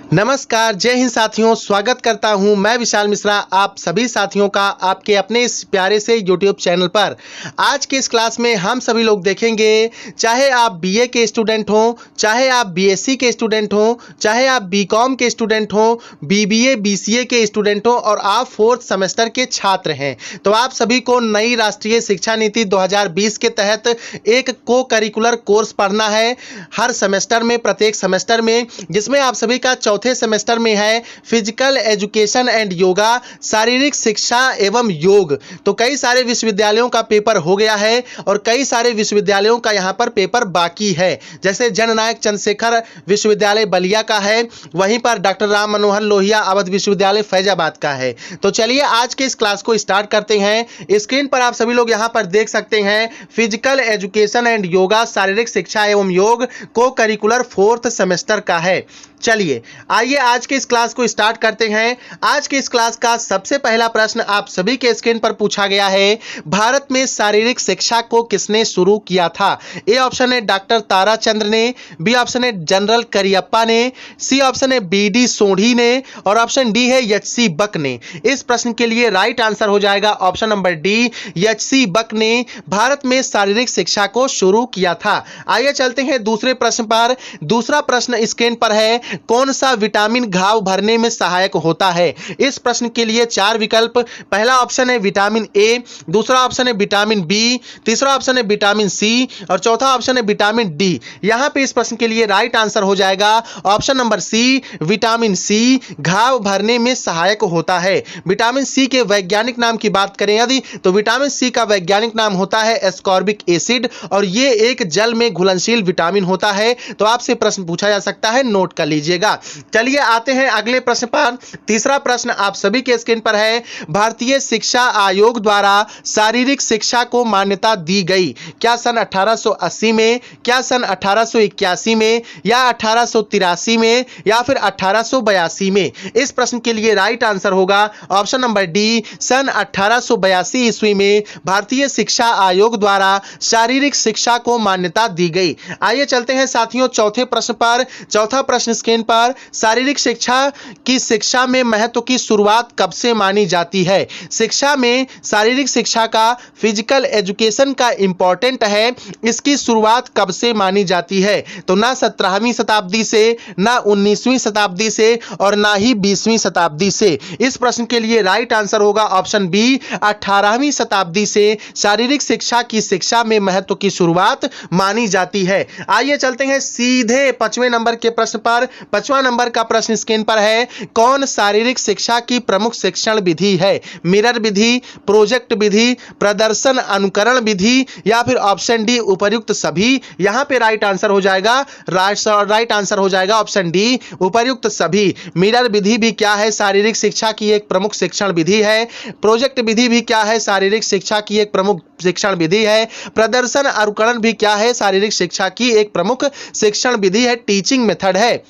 नमस्कार, जय हिंद साथियों। स्वागत करता हूं मैं विशाल मिश्रा आप सभी साथियों का आपके अपने इस प्यारे से यूट्यूब चैनल पर। आज के इस क्लास में हम सभी लोग देखेंगे, चाहे आप बीए के स्टूडेंट हों, चाहे आप बीएससी के स्टूडेंट हों, चाहे आप बीकॉम के स्टूडेंट हों, बीबीए बीसीए के स्टूडेंट हों और आप 4th सेमेस्टर के छात्र हैं, तो आप सभी को नई राष्ट्रीय शिक्षा नीति 2020 के तहत एक को करिकुलर कोर्स पढ़ना है हर सेमेस्टर में, प्रत्येक सेमेस्टर में, जिसमें आप सभी का चौथे सेमेस्टर में है फिजिकल एजुकेशन एंड योगा, शारीरिक शिक्षा एवं योग। तो कई सारे विश्वविद्यालयों का पेपर हो गया है और कई सारे विश्वविद्यालयों का यहाँ पर पेपर बाकी है। जैसे जननायक चंद्रशेखर विश्वविद्यालय बलिया का है, वहीं पर डॉक्टर राम मनोहर लोहिया अवध विश्वविद्यालय फैजाबाद का है। तो चलिए आज के इस क्लास को स्टार्ट करते हैं। स्क्रीन पर आप सभी लोग यहाँ पर देख सकते हैं फिजिकल एजुकेशन एंड योगा, शारीरिक शिक्षा एवं योग को करिकुलर 4th सेमेस्टर का है। चलिए आइए आज के इस क्लास को स्टार्ट करते हैं। आज के इस क्लास का सबसे पहला प्रश्न आप सभी के स्क्रीन पर पूछा गया है, भारत में शारीरिक शिक्षा को किसने शुरू किया था? ए ऑप्शन है डॉक्टर ताराचंद्र ने, बी ऑप्शन है जनरल करियप्पा ने, सी ऑप्शन है बीडी सोढ़ी ने और ऑप्शन डी है एचसी बक ने। इस प्रश्न के लिए राइट आंसर हो जाएगा ऑप्शन नंबर डी, एचसी बक ने भारत में शारीरिक शिक्षा को शुरू किया था। आइए चलते हैं दूसरे प्रश्न पर। दूसरा प्रश्न स्क्रीन पर है, कौन सा विटामिन घाव भरने में सहायक होता है? इस प्रश्न के लिए 4 विकल्प। पहला ऑप्शन है विटामिन ए, दूसरा ऑप्शन है विटामिन बी, तीसरा ऑप्शन है विटामिन सी और चौथा ऑप्शन है विटामिन डी। यहां पे इस प्रश्न के लिए राइट आंसर हो जाएगा option number C, vitamin C घाव भरने में सहायक होता है। विटामिन सी के वैज्ञानिक नाम की बात करें यदि, तो विटामिन सी का वैज्ञानिक नाम होता है एस्कॉर्बिक एसिड और ये एक जल में घुलनशील विटामिन होता है। तो आपसे प्रश्न पूछा जा सकता है, नोट कर लीजिएगा। चलिए आते हैं अगले प्रश्न पर। तीसरा प्रश्न आप सभी के स्क्रीन पर है, भारतीय शिक्षा आयोग द्वारा शारीरिक शिक्षा को मान्यता दी गई क्या सन 1880 में, क्या सन 1881 में या 1883 में या फिर 1882 में? इस प्रश्न के लिए राइट आंसर होगा ऑप्शन नंबर डी, सन 1882 ईस्वी में भारतीय शिक्षा आयोग द्वारा शारीरिक शिक्षा को मान्यता दी गई। आइए चलते हैं साथियों चौथे प्रश्न पर। चौथा प्रश्न स्क्रीन पर, शारीरिक शिक्षा की शिक्षा में महत्व की शुरुआत कब से मानी जाती है? शिक्षा में शारीरिक शिक्षा का, फिजिकल एजुकेशन का इंपॉर्टेंट है, इसकी शुरुआत कब से मानी जाती है? तो ना 17वीं शताब्दी से, ना 19वीं शताब्दी से और ना ही 20वीं शताब्दी से। इस प्रश्न के लिए राइट आंसर होगा ऑप्शन बी, 18वीं शताब्दी से शारीरिक शिक्षा की शिक्षा में महत्व की शुरुआत मानी जाती है। आइए चलते हैं सीधे 5वें नंबर के प्रश्न पर। 5वां नंबर का प्रश्न स्क्रीन पर है, कौन शारीरिक शिक्षा की प्रमुख शिक्षण विधि है? मिरर विधि, प्रोजेक्ट विधि, प्रदर्शन अनुकरण विधि या फिर ऑप्शन डी उपर्युक्त सभी? यहां पे राइट आंसर हो जाएगा राइट आंसर हो जाएगा ऑप्शन डी, उपर्युक्त सभी। मिरर विधि भी क्या है? शारीरिक शिक्षा की एक प्रमुख शिक्षण विधि है। प्रोजेक्ट विधि भी क्या है? शारीरिक शिक्षा की एक प्रमुख शिक्षण विधि है। प्रदर्शन अनुकरण भी क्या है? शारीरिक शिक्षा की एक प्रमुख शिक्षण विधि है, टीचिंग मेथड है।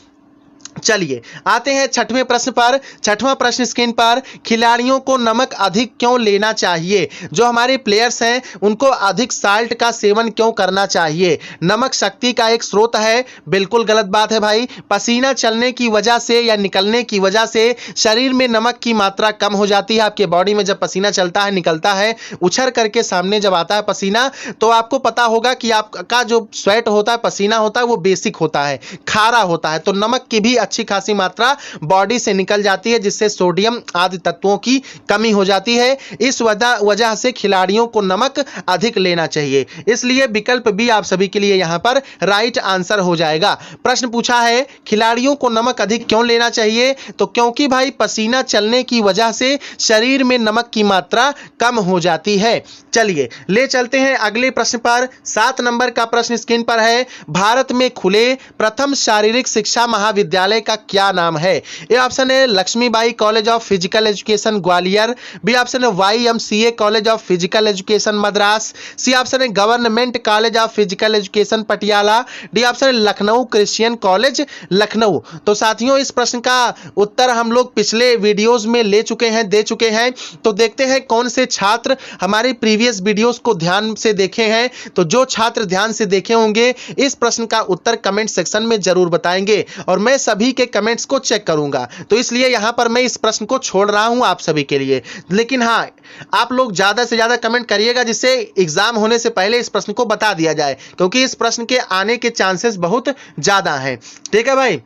चलिए आते हैं 6वें प्रश्न पर। 6वां प्रश्न स्क्रीन पर, खिलाड़ियों को नमक अधिक क्यों लेना चाहिए? जो हमारे प्लेयर्स हैं उनको अधिक साल्ट का सेवन क्यों करना चाहिए? नमक शक्ति का एक स्रोत है, बिल्कुल गलत बात है भाई। पसीना चलने की वजह से या निकलने की वजह से शरीर में नमक की मात्रा कम हो जाती है। आपके बॉडी में जब पसीना चलता है, निकलता है, उछल करके सामने जब आता है पसीना, तो आपको पता होगा कि आपका जो स्वेट होता है, पसीना होता है, वो बेसिक होता है, खारा होता है। तो नमक की भी अच्छी खासी मात्रा बॉडी से निकल जाती है, जिससे सोडियम आदि तत्वों की कमी हो जाती है। इस वजह से खिलाड़ियों को नमक अधिक लेना चाहिए। इसलिए विकल्प बी आप सभी के लिए यहां पर राइट आंसर हो जाएगा। प्रश्न पूछा है खिलाड़ियों को नमक अधिक क्यों लेना चाहिए? तो क्योंकि भाई पसीना चलने की वजह से शरीर में नमक की मात्रा कम हो जाती है। चलिए ले चलते हैं अगले प्रश्न पर। 7 नंबर का प्रश्न स्क्रीन पर है, भारत में खुले प्रथम शारीरिक शिक्षा महाविद्यालय विश्वविद्यालय का क्या नाम है? ए ऑप्शन है Lakshmibai college of physical education Gwalior, B option है YMCA college of physical education Madras, C option है government college of physical education Patiala, D option है लखनऊ क्रिश्चियन कॉलेज लखनऊ। तो साथियों इस प्रश्न का उत्तर हम लोग पिछले वीडियोस में ले चुके हैं, दे चुके हैं। तो देखते हैं कौन से छात्र हमारे प्रीवियस वीडियोस को ध्यान से देखे हैं। तो जो छात्र ध्यान से देखे होंगे इस प्रश्न का उत्तर कमेंट सेक्शन में जरूर बताएंगे और मैं सभी सभी के कमेंट्स को चेक करूंगा, तो इसलिए यहां पर मैं इस प्रश्न को छोड़ रहा हूं आप सभी के लिए। लेकिन हाँ, आप लोग ज्यादा से ज्यादा कमेंट करिएगा जिससे एग्जाम होने से पहले इस प्रश्न को बता दिया जाए, क्योंकि इस प्रश्न के आने के चांसेस बहुत ज्यादा हैं। ठीक है भाई,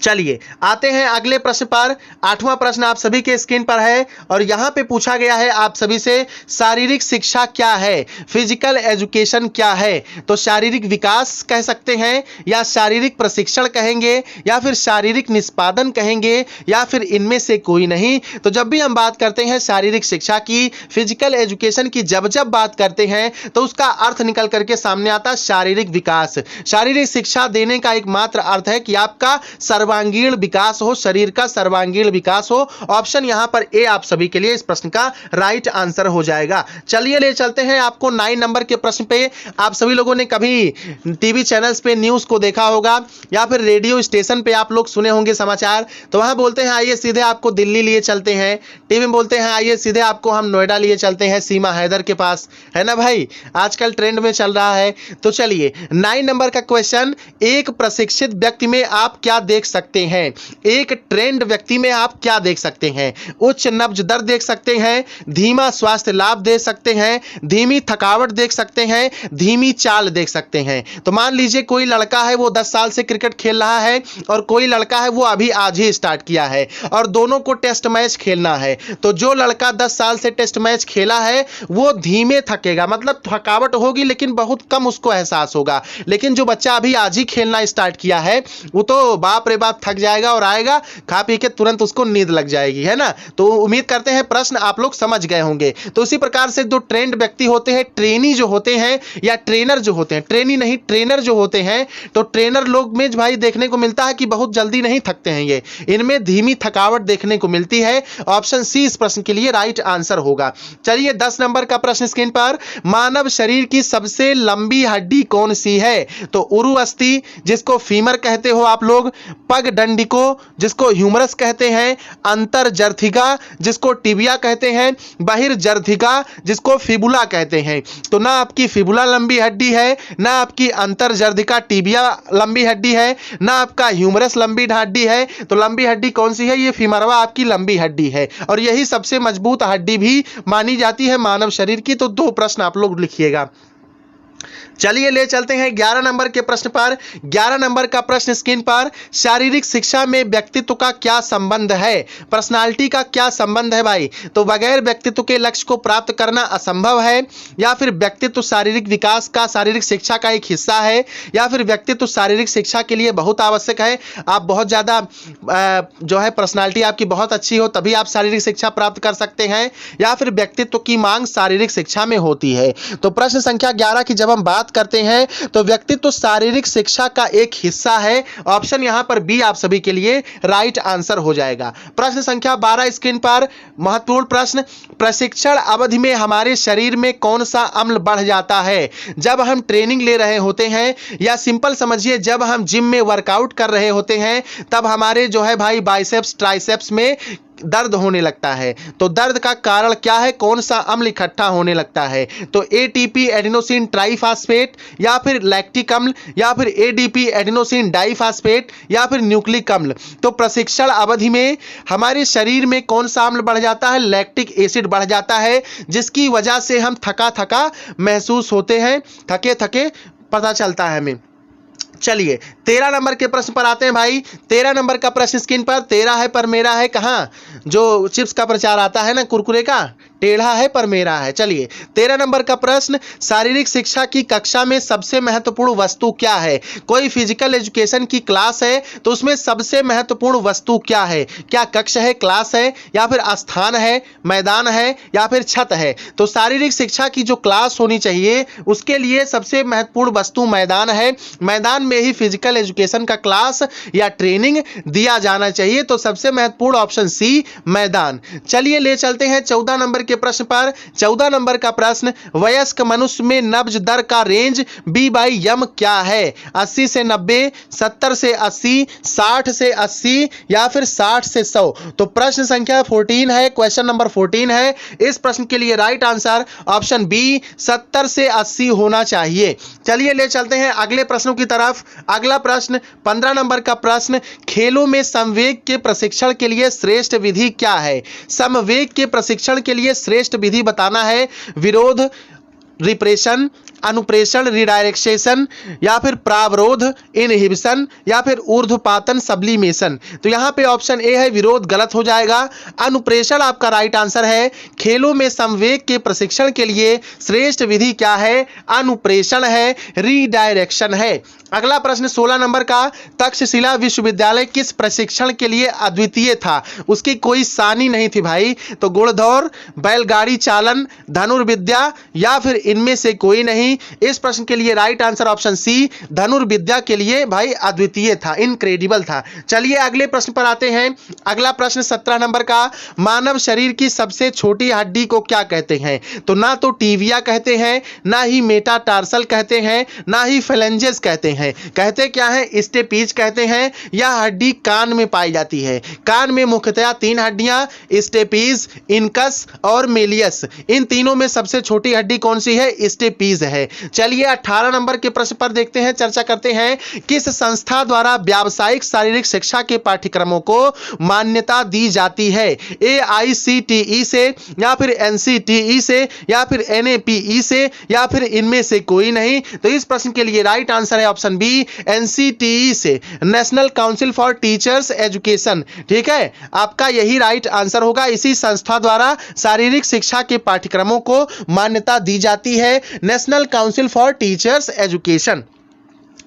चलिए आते हैं अगले प्रश्न पर। 8वां प्रश्न आप सभी के स्क्रीन पर है और यहां पे पूछा गया है आप सभी से, शारीरिक शिक्षा क्या है, फिजिकल एजुकेशन क्या है। तो शारीरिक विकास कह सकते हैं, या शारीरिक प्रशिक्षण कहेंगे, या फिर शारीरिक निष्पादन कहेंगे, या फिर इनमें से कोई नहीं। तो जब भी हम बात करते हैं शारीरिक शिक्षा की, फिजिकल एजुकेशन की, जब बात करते हैं तो उसका अर्थ निकल करके सामने आता है शारीरिक विकास। शारीरिक शिक्षा देने का एकमात्र अर्थ है कि आपका सर्वांगीण विकास हो, शरीर का सर्वांगीण विकास हो। ऑप्शन यहां पर ए आप सभी के लिए इस प्रश्न का राइट आंसर हो जाएगा। चलिए ले चलते हैं आपको 9 नंबर के प्रश्न पे। आप सभी लोगों ने कभी टीवी चैनल्स पे न्यूज को देखा होगा या फिर रेडियो स्टेशन पे आप लोग सुने होंगे समाचार, तो वहां बोलते हैं आइए सीधे आपको दिल्ली लिए चलते हैं, टीवी में बोलते हैं आइए सीधे आपको हम नोएडा लिए चलते हैं सीमा हैदर के पास, है ना भाई, आजकल ट्रेंड में चल रहा है। तो चलिए 9 नंबर का क्वेश्चन, एक प्रशिक्षित व्यक्ति में आप क्या देख सकते हैं, एक ट्रेंड व्यक्ति में आप क्या देख सकते हैं। उच्च नब्ज दर देख सकते हैं, धीमा स्वास्थ्य लाभ देख सकते हैं, धीमी थकावट देख सकते हैं, धीमी चाल देख सकते हैं। तो मान लीजिए कोई लड़का है वो 10 साल से क्रिकेट खेल रहा है और कोई लड़का है वो अभी आज ही स्टार्ट किया है और दोनों को टेस्ट मैच खेलना है। तो जो लड़का 10 साल से टेस्ट मैच खेला है वो धीमे थकेगा, मतलब थकावट होगी लेकिन बहुत कम उसको एहसास होगा। लेकिन जो बच्चा अभी आज ही खेलना स्टार्ट किया है वो तो बाप रे बाप थक जाएगा और आएगा खा पी के तुरंत उसको नींद लग जाएगी, है ना। तो उम्मीद करते हैं प्रश्न आप लोग समझ गए होंगे। तो इसी प्रकार से जो ट्रेंड व्यक्ति होते हैं, ट्रेनी जो होते हैं या ट्रेनर जो होते हैं, ट्रेनी नहीं ट्रेनर जो होते हैं, तो ट्रेनर लोग में भाई देखने को मिलता है कि बहुत जल्दी नहीं थकते हैं ये, इनमें धीमी थकावट देखने को मिलती है। ऑप्शन सी इस प्रश्न के लिए राइट आंसर होगा। चलिए 10 नंबर का प्रश्न स्क्रीन पर, मानव शरीर की सबसे लंबी हड्डी कौन सी है। तो उरु अस्थि जिसको फीमर कहते हो आप लोग, पग डंडी को जिसको ह्यूमरस कहते हैं, अंतर जर्थिका जिसको टिबिया कहते हैं, बाहिर जर्थिका जिसको फिबुला कहते हैं। तो ना आपकी फिबुला लंबी हड्डी है, ना आपकी अंतर जर्थिका टिबिया लंबी हड्डी है, ना आपका ह्यूमरस लंबी हड्डी है। तो लंबी हड्डी कौन सी है, ये फीमरवा आपकी लंबी हड्डी है और यही सबसे मजबूत हड्डी भी मानी जाती है मानव शरीर की। तो 2 प्रश्न आप लोग लिखिएगा। चलिए ले चलते हैं 11 नंबर के प्रश्न पर। 11 नंबर का प्रश्न स्क्रीन पर, शारीरिक शिक्षा में व्यक्तित्व का क्या संबंध है, पर्सनालिटी का क्या संबंध है भाई। तो बगैर व्यक्तित्व के लक्ष्य को प्राप्त करना असंभव है, या फिर व्यक्तित्व शारीरिक विकास का, शारीरिक शिक्षा का एक हिस्सा है, या फिर व्यक्तित्व शारीरिक शिक्षा के लिए बहुत आवश्यक है। आप बहुत ज़्यादा जो है पर्सनालिटी आपकी बहुत अच्छी हो तभी आप शारीरिक शिक्षा प्राप्त कर सकते हैं, या फिर व्यक्तित्व की मांग शारीरिक शिक्षा में होती है। तो प्रश्न संख्या 11 की जब हम बात करते हैं तो व्यक्तित्व शारीरिक शिक्षा का एक हिस्सा है। ऑप्शन यहां पर बी आप सभी के लिए राइट आंसर हो जाएगा। प्रश्न संख्या 12 स्क्रीन पर, महत्वपूर्ण प्रश्न, प्रशिक्षण अवधि में हमारे शरीर में कौन सा अम्ल बढ़ जाता है। जब हम ट्रेनिंग ले रहे होते हैं, या सिंपल समझिए जब हम जिम में वर्कआउट कर रहे होते हैं, तब हमारे जो है भाई बाइसेप्स ट्राइसेप्स में दर्द होने लगता है। तो दर्द का कारण क्या है, कौन सा अम्ल इकट्ठा होने लगता है। तो एटीपी एडिनोसिन ट्राइफास्फेट, या फिर लैक्टिक अम्ल, या फिर एडीपी एडिनोसिन डाइफास्फेट, या फिर न्यूक्लिक अम्ल। तो प्रशिक्षण अवधि में हमारे शरीर में कौन सा अम्ल बढ़ जाता है, लैक्टिक एसिड बढ़ जाता है, जिसकी वजह से हम थका थका महसूस होते हैं, थके थके पता चलता है हमें। चलिए 13 नंबर के प्रश्न पर आते हैं भाई। 13 नंबर का प्रश्न स्क्रीन पर, तेरा है पर मेरा है कहाँ, जो चिप्स का प्रचार आता है ना कुरकुरे का, टेढ़ा है पर मेरा है। चलिए 13 नंबर का प्रश्न, शारीरिक शिक्षा की कक्षा में सबसे महत्वपूर्ण वस्तु क्या है। कोई फिजिकल एजुकेशन की क्लास है तो उसमें सबसे महत्वपूर्ण वस्तु क्या है, क्या कक्ष है, क्लास है, या फिर स्थान है, मैदान है, या फिर छत है। तो शारीरिक शिक्षा की जो क्लास होनी चाहिए उसके लिए सबसे महत्वपूर्ण वस्तु मैदान है। मैदान में ही फिजिकल एजुकेशन का क्लास या ट्रेनिंग दिया जाना चाहिए। तो सबसे महत्वपूर्ण ऑप्शन सी मैदान। चलिए ले चलते हैं 14 नंबर के प्रश्न पर 14 नंबर का प्रश्न, वयस्क मनुष्य में नब्ज दर का रेंज B/M क्या है? 80 से 90, 70 से 80, 60 से 80 या फिर 60 से 100। तो प्रश्न संख्या 14 है, क्वेश्चन नंबर 14 है। इस प्रश्न के लिए राइट आंसर ऑप्शन बी 70 से 80 होना चाहिए। चलिए ले चलते हैं अगले प्रश्नों की तरफ। अगला प्रश्न 15 नंबर का प्रश्न, खेलों में संवेग के प्रशिक्षण के लिए श्रेष्ठ विधि क्या है? संवेग के प्रशिक्षण के लिए श्रेष्ठ विधि बताना है। विरोध, रिप्रेशन, अनुप्रेषण, रिडायरेक्शन, या फिर प्रावरोध, इनहिबिशन, या फिर ऊर्ध्वपातन, सब्लिमेशन। तो यहाँ पे ऑप्शन ए है विरोध, गलत हो जाएगा। अनुप्रेषण आपका राइट आंसर है। खेलों में संवेग के प्रशिक्षण के लिए श्रेष्ठ विधि क्या है? अनुप्रेषण है, रिडायरेक्शन है। अगला प्रश्न 16 नंबर का, तक्षशिला विश्वविद्यालय किस प्रशिक्षण के लिए अद्वितीय था? उसकी कोई सानी नहीं थी भाई। तो घोड़दौड़, बैलगाड़ी चालन, धनुर्विद्या, या फिर इनमें से कोई नहीं। इस प्रश्न के लिए राइट आंसर ऑप्शन सी धनुर्विद्या के लिए भाई अद्वितीय था, इनक्रेडिबल था। चलिए अगले प्रश्न पर आते हैं। अगला प्रश्न 17 नंबर का, मानव शरीर की सबसे छोटी हड्डी को क्या कहते हैं? तो ना तो टीविया कहते हैं, ना ही मेटाटार्सल कहते हैं, ना ही फेलेंजेस कहते हैं। कहते क्या है? स्टेपीज कहते हैं। यह हड्डी कान में पाई जाती है। कान में मुख्यतः 3 हड्डियां, स्टेपीज, इनकस और मेलियस। इन तीनों में सबसे छोटी हड्डी कौन सी है? स्टेपीज है। चलिए 18 नंबर के प्रश्न पर देखते हैं, चर्चा करते हैं। किस संस्था द्वारा व्यावसायिक शारीरिक शिक्षा के पाठ्यक्रमों को मान्यता दी जाती है? AICTE से, या फिर NCTE से, या फिर NAPE से, या फिर इनमें से कोई नहीं। तो इस प्रश्न के लिए राइट आंसर है ऑप्शन बी NCTE से, national council for teachers education. ठीक है, आपका यही राइट आंसर होगा। इसी संस्था द्वारा शारीरिक शिक्षा के पाठ्यक्रमों को मान्यता दी जाती है, national council for teachers education.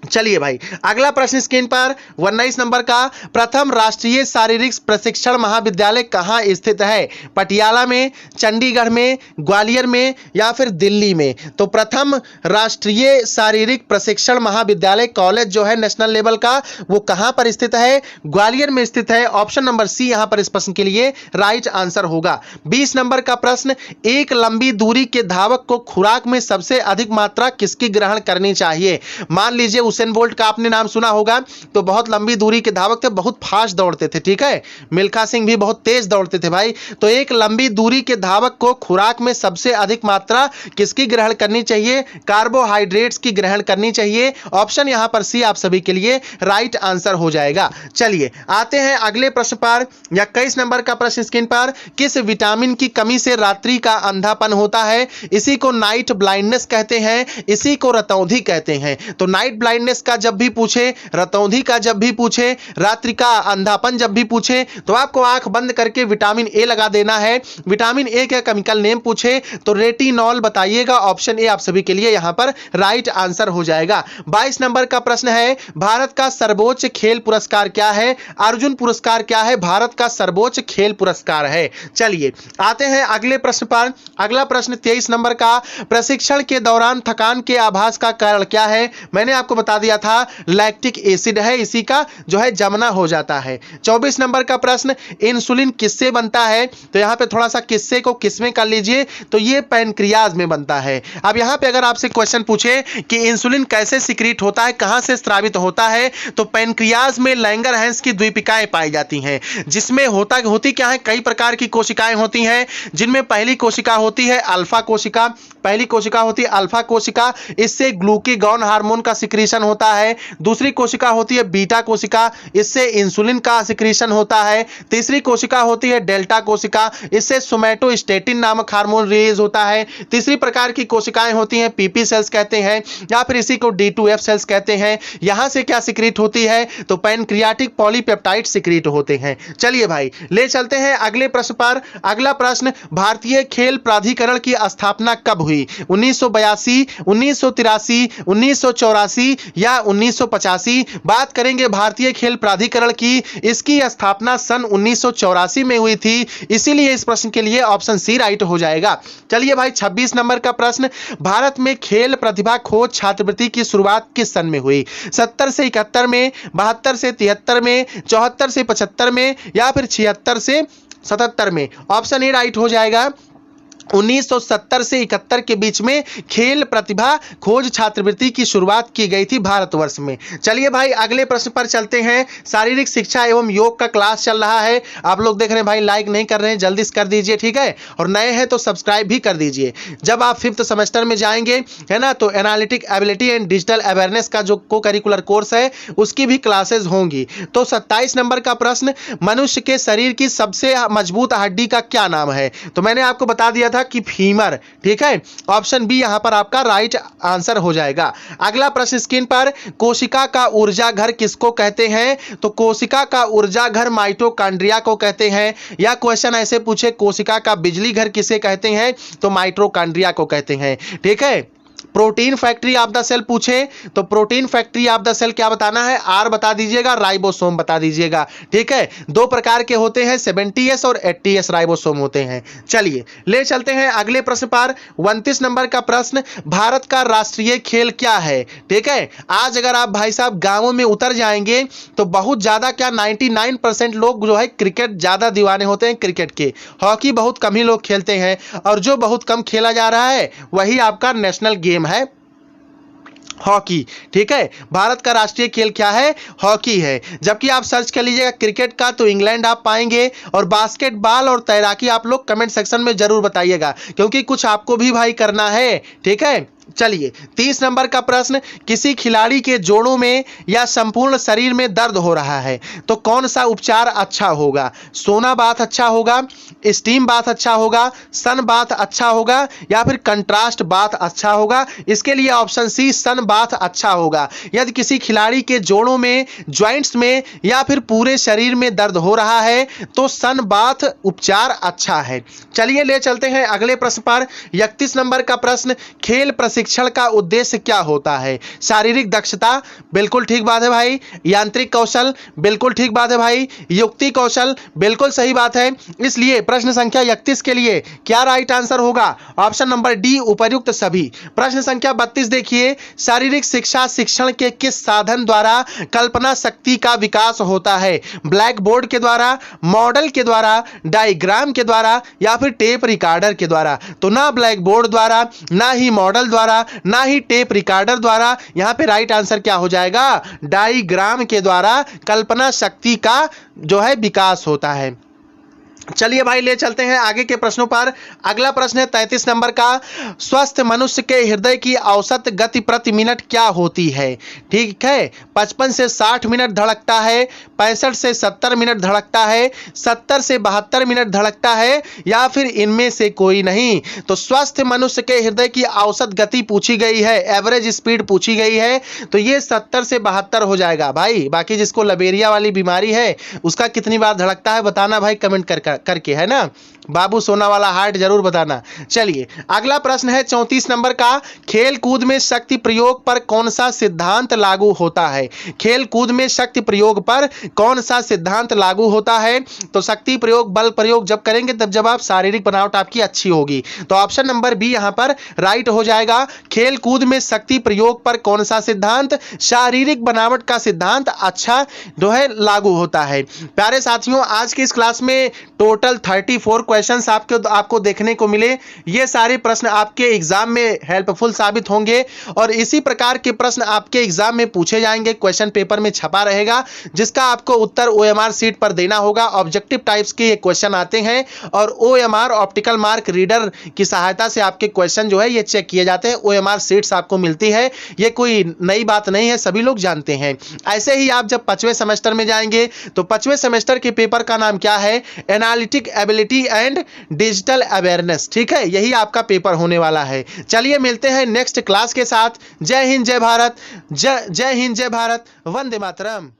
चलिए भाई अगला प्रश्न स्क्रीन पर 19 नंबर का, प्रथम राष्ट्रीय शारीरिक प्रशिक्षण महाविद्यालय कहाँ स्थित है? पटियाला में, चंडीगढ़ में, ग्वालियर में, या फिर दिल्ली में? तो प्रथम राष्ट्रीय शारीरिक प्रशिक्षण महाविद्यालय कॉलेज जो है नेशनल लेवल का, वो कहाँ पर स्थित है? ग्वालियर में स्थित है। ऑप्शन नंबर सी यहाँ पर इस प्रश्न के लिए राइट आंसर होगा। 20 नंबर का प्रश्न, एक लंबी दूरी के धावक को खुराक में सबसे अधिक मात्रा किसकी ग्रहण करनी चाहिए? मान लीजिए उसेन बोल्ट का आपने नाम सुना होगा, तो बहुत लंबी दूरी के धावक थे, बहुत फास्ट दौड़ते थे। ठीक है, मिल्खा सिंह भी बहुत तेज दौड़ते थे भाई। तो एक लंबी दूरी के धावक को खुराक में सबसे अधिक मात्रा किसकी ग्रहण करनी चाहिए? कार्बोहाइड्रेट्स की ग्रहण करनी चाहिए। ऑप्शन यहां पर सी आप सभी के लिए राइट आंसर हो जाएगा। चलिए आते हैं अगले प्रश्न पर। 21 नंबर का प्रश्न स्क्रीन पर, किस विटामिन की कमी से रात्रि का अंधापन होता है? इसी को नाइट ब्लाइंडनेस कहते हैं, इसी को रतौंधी कहते हैं। तो नाइट ब्लाइंडनेस का जब भी पूछे, रतौंधी का जब भी पूछे, रात्रि का अंधापन जब भी पूछे, तो आपको आंख बंद करके विटामिन ए लगा देना है। विटामिन ए का केमिकल नेम पूछे तो रेटिनॉल बताइएगा। ऑप्शन ए आप सभी के लिए यहां पर राइट आंसर हो जाएगा। 22 नंबर का प्रश्न है, भारत का सर्वोच्च खेल पुरस्कार क्या है? अर्जुन पुरस्कार क्या है? भारत का सर्वोच्च खेल पुरस्कार है। चलिए आते हैं अगले प्रश्न पर। अगला प्रश्न 23 नंबर का, प्रशिक्षण के दौरान थकान के आभास का कारण क्या है? मैंने आपको बता दिया था लैक्टिक एसिड है, इसी का जो है जमना हो जाता है। 24 नंबर का प्रश्न, इंसुलिन किससे बनता है? तो यहां पे थोड़ा सा किससे को किसमें कर लीजिए, तो ये पैनक्रियाज में बनता है। अब यहां पे अगर आपसे क्वेश्चन पूछे कि इंसुलिन कैसे सिक्रीट होता है, कहां से स्रावित होता है, तो पैनक्रियाज में लैंगरहैंस की द्वीपिकाएं पाई जाती हैं, जिसमें होती क्या है, कई प्रकार की कोशिकाएं होती हैं, जिनमें पहली कोशिका होती है अल्फा कोशिका। पहली कोशिका होती है अल्फा कोशिका, इससे ग्लूकागॉन हार्मोन का सिक्रीशन होता है। दूसरी कोशिका होती है बीटा कोशिका, इससे इंसुलिन का सिक्रीशन होता है। तीसरी कोशिका होती है डेल्टा कोशिका, इससे सोमैटोस्टेटिन नामक हार्मोन रिलीज होता है। तीसरी प्रकार की कोशिकाएं होती हैं पीपी सेल्स कहते हैं, या फिर इसी को D2F सेल्स कहते हैं। यहां से क्या सिक्रीट होती है, तो पैनक्रियाटिक पॉलीपेप्टाइड सिक्रीट होते हैं। चलिए भाई ले चलते हैं अगले प्रश्न पर। अगला प्रश्न, भारतीय खेल प्राधिकरण की स्थापना कब हुई? 1982, 1983, 1984 या 1985? बात करेंगे भारतीय खेल प्राधिकरण की, इसकी स्थापना सन 1984 में हुई थी, इसीलिए इस प्रश्न के लिए ऑप्शन सी राइट हो जाएगा। चलिए भाई 26 नंबर का प्रश्न, भारत में खेल प्रतिभा खोज छात्रवृत्ति की शुरुआत किस सन में हुई? 70 से 71 में, 72 से 73 में, 74 से 75 में, या फिर 76 से 77 में? ऑप्शन ए राइट हो जाएगा। 1970 से 71 के बीच में खेल प्रतिभा खोज छात्रवृत्ति की शुरुआत की गई थी भारतवर्ष में। चलिए भाई अगले प्रश्न पर चलते हैं। शारीरिक शिक्षा एवं योग का क्लास चल रहा है। आप लोग देख रहे हैं भाई, लाइक नहीं कर रहे हैं, जल्दी से कर दीजिए, ठीक है। और नए हैं तो सब्सक्राइब भी कर दीजिए। जब आप 5th सेमेस्टर में जाएंगे, है ना, तो analytic ability and digital awareness का जो को करिकुलर कोर्स है उसकी भी क्लासेज होंगी। तो 27 नंबर का प्रश्न, मनुष्य के शरीर की सबसे मजबूत हड्डी का क्या नाम है? तो मैंने आपको बता दिया था कि फीमर, ठीक है। ऑप्शन बी यहां पर आपका राइट आंसर हो जाएगा। अगला प्रश्न स्क्रीन पर, कोशिका का ऊर्जा घर किसको कहते हैं? तो कोशिका का ऊर्जा घर माइटोकॉन्ड्रिया को कहते हैं। या क्वेश्चन ऐसे पूछे, कोशिका का बिजली घर किसे कहते हैं? तो माइटोकॉन्ड्रिया को कहते हैं, ठीक है। Protein factory of the cell पूछे तो protein factory of the cell क्या बताना है? आर बता दीजिएगा, राइबोसोम बता दीजिएगा, ठीक है। 2 प्रकार के होते हैं, 70S और 80S राइबोसोम होते हैं। चलिए ले चलते हैं अगले प्रश्न पर। 29 नंबर का प्रश्न, भारत का राष्ट्रीय खेल क्या है? ठीक है। आज अगर आप भाई साहब गांवों में उतर जाएंगे तो बहुत ज्यादा क्या 99% लोग जो है क्रिकेट ज्यादा दीवाने होते हैं क्रिकेट के। हॉकी बहुत कम ही लोग खेलते हैं, और जो बहुत कम खेला जा रहा है वही आपका नेशनल गेम है, हॉकी, ठीक है। भारत का राष्ट्रीय खेल क्या है? हॉकी है। जबकि आप सर्च कर लीजिएगा क्रिकेट का तो इंग्लैंड आप पाएंगे, और बास्केटबॉल और तैराकी आप लोग कमेंट सेक्शन में जरूर बताइएगा, क्योंकि कुछ आपको भी भाई करना है, ठीक है। चलिए 30 नंबर का प्रश्न, किसी खिलाड़ी के जोड़ों में या संपूर्ण शरीर में दर्द हो रहा है तो कौन सा उपचार अच्छा होगा? सोना बाथ अच्छा होगा, स्टीम बाथ अच्छा होगा, सन बाथ अच्छा होगा, या फिर कंट्रास्ट बाथ अच्छा होगा? इसके लिए ऑप्शन सी सन बाथ अच्छा होगा। यदि किसी खिलाड़ी के जोड़ों में, ज्वाइंट्स में या फिर पूरे शरीर में दर्द हो रहा है तो सन बाथ उपचार अच्छा है। चलिए ले चलते हैं अगले प्रश्न पर। 31 नंबर का प्रश्न, खेल प्रशिक्षण का उद्देश्य क्या होता है? शारीरिक दक्षता, बिल्कुल ठीक बात है भाई। यांत्रिक कौशल, बिल्कुल ठीक बात है भाई। युक्ति कौशल, बिल्कुल सही बात है। इसलिए प्रश्न संख्या 31 के लिए क्या राइट आंसर होगा? ऑप्शन नंबर डी, उपर्युक्त सभी। प्रश्न संख्या 32 देखिए, शारीरिक शिक्षा शिक्षण के किस साधन द्वारा कल्पना शक्ति का विकास होता है? ब्लैक बोर्ड के द्वारा, मॉडल के द्वारा, डायग्राम के द्वारा, या फिर टेप रिकॉर्डर के द्वारा? तो ना ब्लैक बोर्ड द्वारा, ना ही मॉडल द्वारा, ना ही टेप रिकॉर्डर द्वारा। यहां पे राइट आंसर क्या हो जाएगा? डायग्राम के द्वारा कल्पना शक्ति का जो है विकास होता है। चलिए भाई ले चलते हैं आगे के प्रश्नों पर। अगला प्रश्न है 33 नंबर का, स्वस्थ मनुष्य के हृदय की औसत गति प्रति मिनट क्या होती है? ठीक है, 55 से 60 मिनट धड़कता है, 65 से 70 मिनट धड़कता है, 70 से 72 मिनट धड़कता है, या फिर इनमें से कोई नहीं? तो स्वस्थ मनुष्य के हृदय की औसत गति पूछी गई है, एवरेज स्पीड पूछी गई है, तो ये 70 से 72 हो जाएगा भाई। बाकी जिसको लबेरिया वाली बीमारी है उसका कितनी बार धड़कता है बताना भाई कमेंट करके, है ना। बाबू सोना वाला हार्ट जरूर बताना। चलिए अगला प्रश्न है 34 नंबर का, खेल कूद में शक्ति प्रयोग पर कौन सा सिद्धांत लागू होता है? खेल कूद में शक्ति प्रयोग पर कौन सा सिद्धांत लागू होता है? तो शक्ति प्रयोग, बल प्रयोग जब करेंगे तब जब आप शारीरिक बनावट आपकी अच्छी होगी। तो ऑप्शन नंबर बी यहां पर राइट हो जाएगा। खेल कूद में शक्ति प्रयोग पर कौन सा सिद्धांत? शारीरिक बनावट का सिद्धांत अच्छा जो है लागू होता है। प्यारे साथियों, आज की इस क्लास में टोटल 34 क्वेश्चंस आपको देखने को मिले। ये सारे प्रश्न आपके एग्जाम में हेल्पफुल साबित होंगे, और इसी प्रकार के प्रश्न आपके एग्जाम में पूछे जाएंगे, क्वेश्चन पेपर में छपा रहेगा, जिसका आपको उत्तर OMR सीट पर देना होगा। ऑब्जेक्टिव टाइप्स के ये क्वेश्चन आते हैं, और OMR ऑप्टिकल मार्क रीडर की सहायता से आपके क्वेश्चन जो है ये चेक किए जाते हैं। OMR सीट्स आपको मिलती है, ये कोई नई बात नहीं है, सभी लोग जानते हैं। ऐसे ही आप जब 5वें सेमेस्टर में जाएंगे तो 5वें सेमेस्टर के पेपर का नाम क्या है? Analytic ability and digital awareness, ठीक है, यही आपका पेपर होने वाला है। चलिए मिलते हैं नेक्स्ट क्लास के साथ। जय हिंद जय भारत, जय हिंद जय भारत, वंदे मातरम।